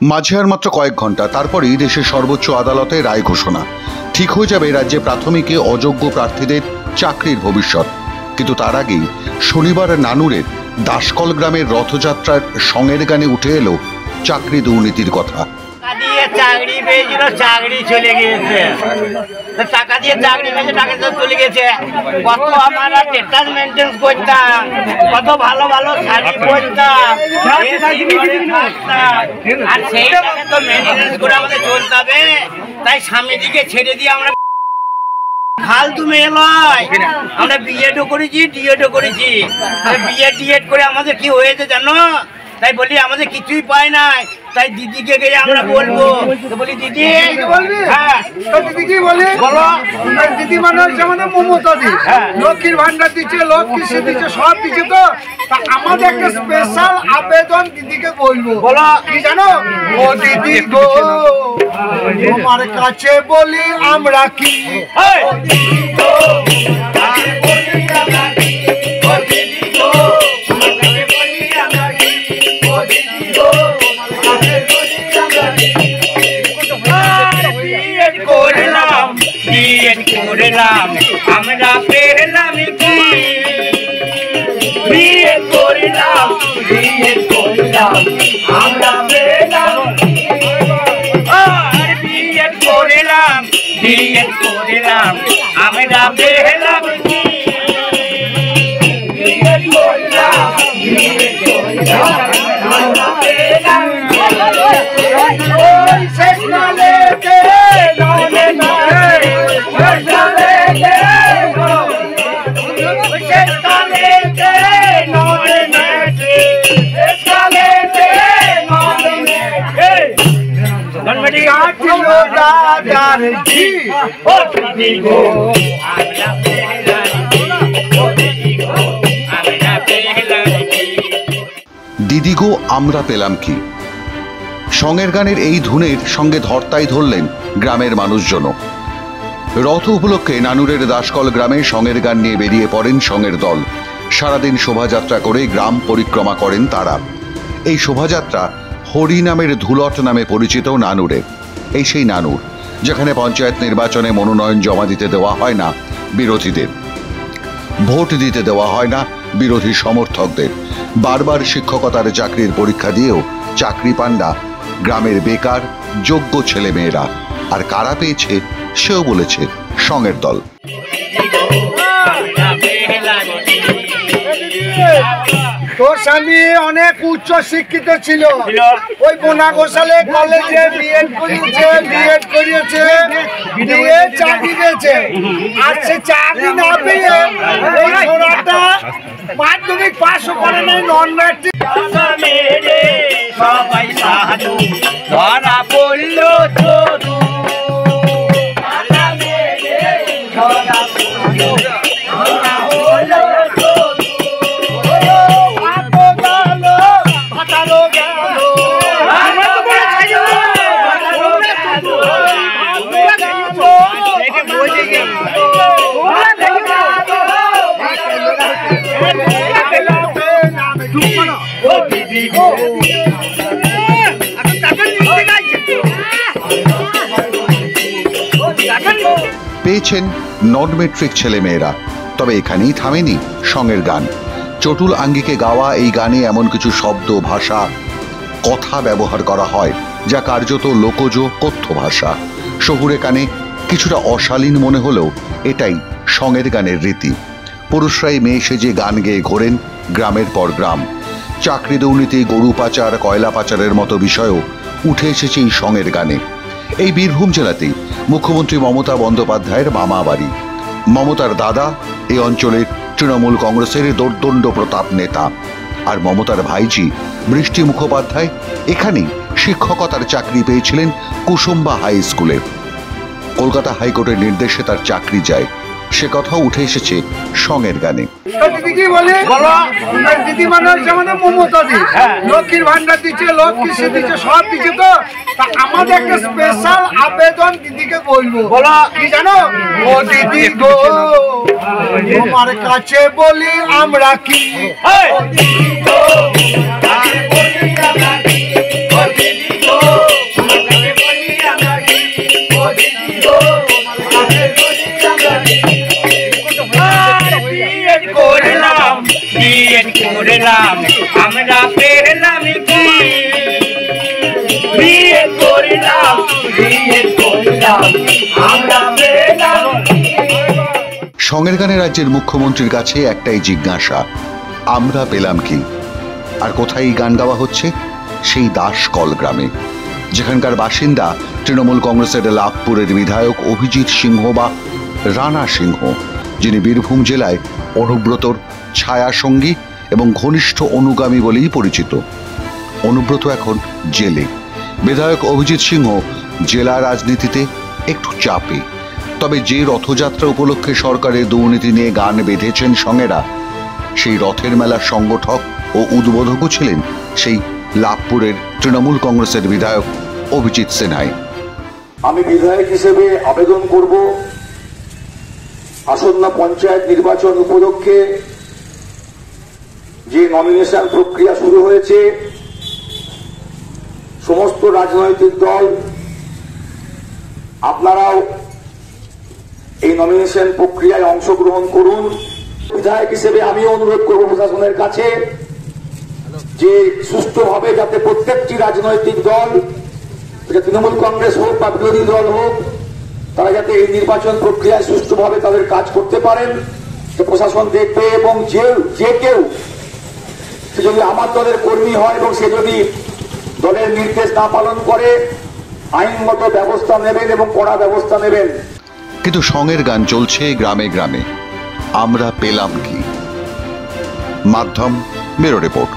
মাঝে আর মাত্র কয়েক ঘন্টা, তারপরেই দেশের সর্বোচ্চ আদালতে রায় ঘোষণা। ঠিক হয়ে যাবে রাজ্যে প্রাথমিকে অযোগ্য প্রার্থীদের চাকরির ভবিষ্যৎ। কিন্তু তার আগেই শনিবার নানুরের দাসকল গ্রামের রথযাত্রার সঙের গানে উঠে এলো চাকরি দুর্নীতির কথা। চাকরি পেয়েছিল, চাকরি চলে গিয়েছে, টাকা দিয়ে চাকরি পেয়েছে, টাকা চলে গেছে। কত আমরা স্ট্যাটাস মেনটেন করতাম, কত ভালো ভালো শাড়ি পরতাম, আর সেই তো মেনটেন্স করে আমাদের চলতে হবে। তাই সামনের দিকে ছেড়ে দিয়ে আমরা ফালতু মেয়ে নয়, আমরা বিএডও করেছি, ডিএডও করেছি। বিএড ডিএড করে আমাদের কি হয়েছে জানো? তাই বলি আমাদের কিছুই পায় নাই। তাই দিদিকে গিয়ে আমরা বলবো, বলি দিদি, হ্যাঁ দিদি কি বলি বলো। দিদি মানে হচ্ছে আমাদের মমতা দি, লক্ষ্মীর ভান্ডার দিচ্ছে, লক্ষ্মী দিচ্ছে, সব দিচ্ছে। তো আমাদের একটা স্পেশাল আবেদন দিদিকে বলবো, বলো কি জানো? ও দিদি গো, তোমার কাছে বলি আমরা কি, আমরা পেলাম কি, বিয়ে করলাম, বিয়ে করলাম, আমরা পেলাম, আর বিয়ে করলাম, বিয়ে করলাম, আমরা পেলাম কি, বিয়ে করলাম, বিয়ে করলাম, আমরা পেলাম। শেষ নালেতে নলে নলে, শেষ নালেতে শেষ নালেতে নলে নলে, শেষ নালেতে নলে নলে। গণপতি কাটিলো দাদার জি, ও দিদি গো আমরা পেলাম কি, ও দিদি গো আমরা পেলাম কি। দিদি গো আমরা পেলাম কি, সঙের গানের এই ধুনের সঙ্গে ধর্তাই ধরলেন গ্রামের মানুষজন। রথ উপলক্ষে নানুরের দাসকল গ্রামে সঙের গান নিয়ে বেরিয়ে পড়েন সঙের দল। সারাদিন শোভাযাত্রা করে গ্রাম পরিক্রমা করেন তারা। এই শোভাযাত্রা হরি নামের ধুলট নামে পরিচিত নানুরে। এই সেই নানুর যেখানে পঞ্চায়েত নির্বাচনে মনোনয়ন জমা দিতে দেওয়া হয় না বিরোধীদের, ভোট দিতে দেওয়া হয় না বিরোধী সমর্থকদের। বারবার শিক্ষকতার চাকরির পরীক্ষা দিয়েও চাকরি পান না গ্রামের বেকার যোগ্য ছেলেমেয়েরা। আর কারা পেয়েছে সেও বলেছে সঙের দল। তোর স্বামী অনেক উচ্চ শিক্ষিত ছিল, ওই বোনা গোসালে কলেজে বিএড করিয়েছে, বিএড করিয়েছে, দিয়ে চাকরি পেয়েছে। আর সে চাকরি না পেয়ে এই ছোড়াটা মাধ্যমিক পাশও করে নাই, নন ম্যাট্রিক। সবাই সাধু ধরা পড়ল চোরু, ধরা পড়ল, ধরা পড়ল চোরু, ফাটানো গেল, পেয়েছেন নন মেট্রিক ছেলেমেয়েরা। তবে এখানেই থামেনি সঙের গান। চটুল আঙ্গিকে গাওয়া এই গানে এমন কিছু শব্দ, ভাষা, কথা ব্যবহার করা হয় যা কার্যত লোকজ কথ্য ভাষা। শহুরে কানে কিছুটা অশালীন মনে হলেও এটাই সঙের গানের রীতি। পুরুষরাই মেয়ে সেজে গান গেয়ে ঘোরেন গ্রামের পর গ্রাম। চাকরি দুর্নীতি, গরু পাচার, কয়লা পাচারের মতো বিষয়ও উঠে এসেছে এই সঙের গানে। এই বীরভূম জেলাতেই মুখ্যমন্ত্রী মমতা বন্দ্যোপাধ্যায়ের মামা বাড়ি। মমতার দাদা এই অঞ্চলের তৃণমূল কংগ্রেসের দোর্দণ্ড প্রতাপ নেতা। আর মমতার ভাইজি বৃষ্টি মুখোপাধ্যায় এখানেই শিক্ষকতার চাকরি পেয়েছিলেন কুসুম্বা হাই স্কুলে। কলকাতা হাইকোর্টের নির্দেশে তার চাকরি যায়, সে কথাও উঠে এসেছে সঙের গানে। দিদি কি বলি বলো। দিদি মানে হচ্ছে আমাদের মমতা দি, লক্ষ্মীর ভান্ডার দিচ্ছে, লক্ষ্মী দিচ্ছে, সব দিচ্ছে। তো আমাদের একটা স্পেশাল আবেদন দিদিকে বলবো, বলো কি জানো? ও দিদি গো, তোমার কাছে বলি আমরা কি, ও দিদি গো, করলাম আমরা পেলাম কি বিয়ে করলাম আমরা পেলাম। সঙ্গের গানে রাজ্যের মুখ্যমন্ত্রীর কাছে একটাই জিজ্ঞাসা, আমরা পেলাম কি? আর কোথায় এই গান গাওয়া হচ্ছে? সেই দাসকল গ্রামে, যেখানকার বাসিন্দা তৃণমূল কংগ্রেসের লাভপুরের বিধায়ক অভিজিৎ সিংহ বা রানা সিংহ, যিনি বীরভূম জেলায় অনুব্রতর ছায়া সঙ্গী এবং ঘনিষ্ঠ অনুগামী বলেই পরিচিত। অনুব্রত এখন জেলে। বিধায়ক অভিজিৎ সিংহ জেলা রাজনীতিতে একটু চাপে। তবে যে রথযাত্রা উপলক্ষে সরকারের দুর্নীতি নিয়ে গান বেঁধেছেন সঙ্গেরা, সেই রথের মেলার সংগঠক ও উদ্বোধকও ছিলেন সেই লাভপুরের তৃণমূল কংগ্রেসের বিধায়ক অভিজিৎ সিনহাই। আমি বিধায়ক হিসেবে আবেদন করব, আসন্ন পঞ্চায়েত নির্বাচন উপলক্ষে যে নমিনেশন প্রক্রিয়া শুরু হয়েছে, সমস্ত রাজনৈতিক দল আপনারাও এই নমিনেশন প্রক্রিয়ায় অংশগ্রহণ করুন। বিধায়ক হিসেবে আমিও অনুরোধ করব প্রশাসনের কাছে যে সুষ্ঠুভাবে যাতে প্রত্যেকটি রাজনৈতিক দল, তৃণমূল কংগ্রেস হোক বা বিরোধী দল হোক, তারা যাতে এই নির্বাচন প্রক্রিয়ায় সুষ্ঠুভাবে তাদের কাজ করতে পারেন, প্রশাসন দেখবে। এবং যে কেউ সে যদি আমার দলের কর্মী হয় এবং সে যদি দলের নির্দেশ না পালন করে, আইনগত ব্যবস্থা নেবেন এবং কড়া ব্যবস্থা নেবেন। কিন্তু সঙ্গের গান চলছে গ্রামে গ্রামে, আমরা পেলাম কি? মাধ্যম ব্যুরো রিপোর্ট।